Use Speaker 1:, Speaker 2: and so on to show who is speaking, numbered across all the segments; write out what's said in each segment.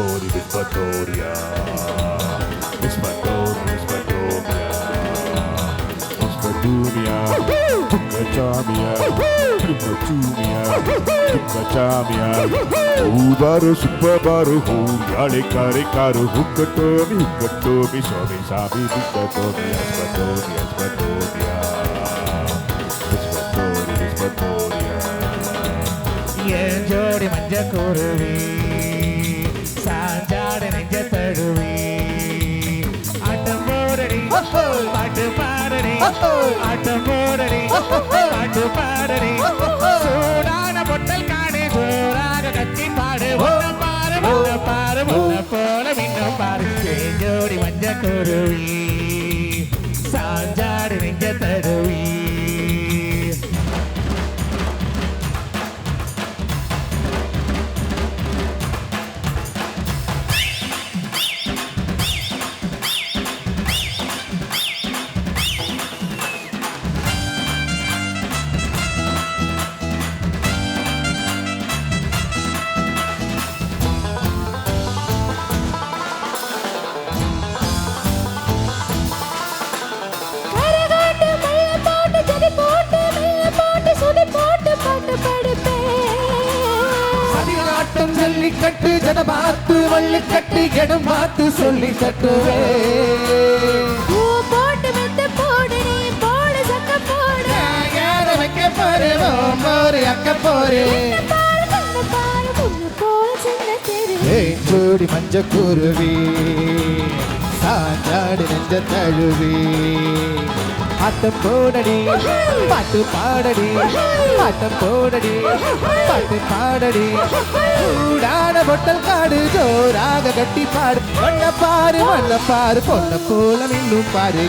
Speaker 1: Victoria. Miss Victoria. Ubaru superbaru yale kare karu hukatomi somi sabi Victoria.
Speaker 2: Jodi manja kuruvi sanjade nija taduvi atam bodari paatu paadari atam bodari paatu paadari soodana bottal kaane joraga katti paadu munna paaru munna pola minnu paaru jodi manja kuruvi sanjade nija taduvi
Speaker 3: கட்டு ஜனபாத்து வள்ளிக்கட்டு இடம் பார்த்து சொல்லி கட்டுவே
Speaker 4: போட்டு மெத்த போடு நீ போடு சக்க போடு
Speaker 3: யார வைக்க போறோம் போரு அக்க போரு
Speaker 4: பாரு போல சின்ன தெரு
Speaker 3: ஜோடி மஞ்ச குருவி சாஞ்சாடு நெஞ்ச தழுவி ஆட்டம் போடடி பாட்டு பாடடி ஆட்டம் போடடி பாட்டு பாடடி சூடான பொட்டல் காடு ஜோராக கட்டி பாடு மண்ண பாரு பொண்ண போல இன்னும் பாரு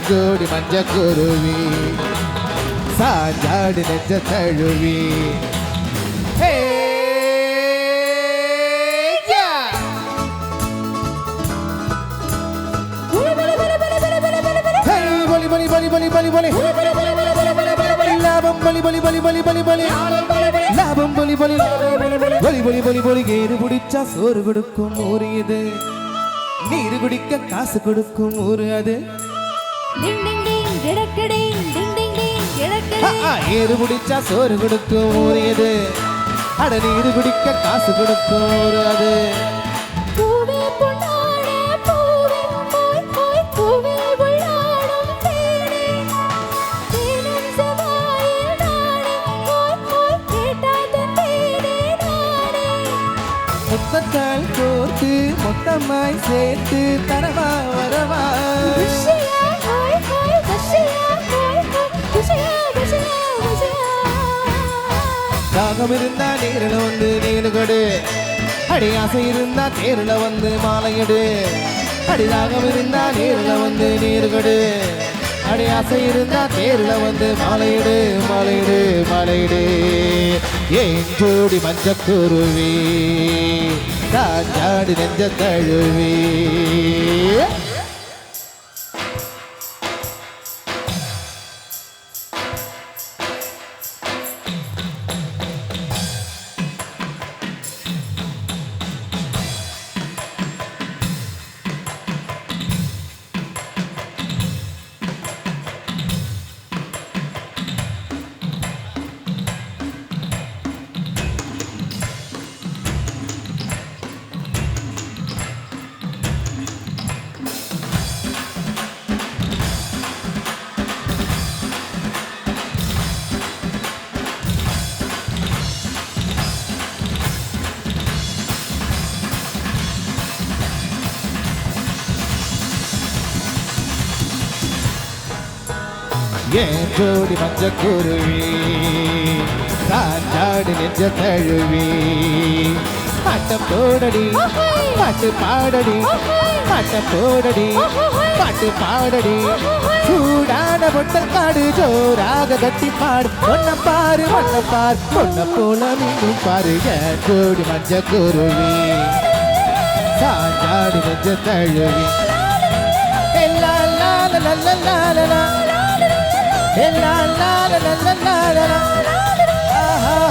Speaker 3: ஜோடி மஞ்ச குருவி சாஞ்சாடு நெஞ்ச தழுவி சோறு கொடுக்கும் ஊரு இது நீரு குடிக்க காசு கொடுக்கும் ஊரு அது ஏறு குடிச்சா சோறு கொடுக்கும் ஊரு இது அட நீரு குடிக்க காசு கொடுக்கும் ஊரு அது முத்தத்தால் கோர்த்து மொத்தமாய் சேர்த்து தரவா வரவா தாகம் இருந்தா நேரில் வந்து நீனு கொடு அடி ஆசை இருந்தா தேரில் வந்து மாலையிடு அடி தாகம் இருந்தா நேரில் வந்து நீரு கொடு அடி ஆசை இருந்தா தேரில் வந்து மாலையிடு மாலையிடு மாலையிடு ஏன் ஜோடி மஞ்சக்குருவி சாஞ்சாடி நெஞ்ச தழுவி ஏன் ஜோடி மஞ்சக்குருவி சாஞ்சாடி நெஞ்ச தழுவி ஆட்டம் போடடி பாட்டு பாடடி ஆட்டம் போடடி பாட்டு பாடடி சூடான பொட்டல் காடு ஜோராக கட்டி பாடு பொண்ண பாரு பொண்ண போல மீண்டும் பாரு ஏன் ஜோடி மஞ்சக்குருவி சாஞ்சாடி நெஞ்ச தழுவி எல்லா லா லா லா லா லா லா la la la la la la la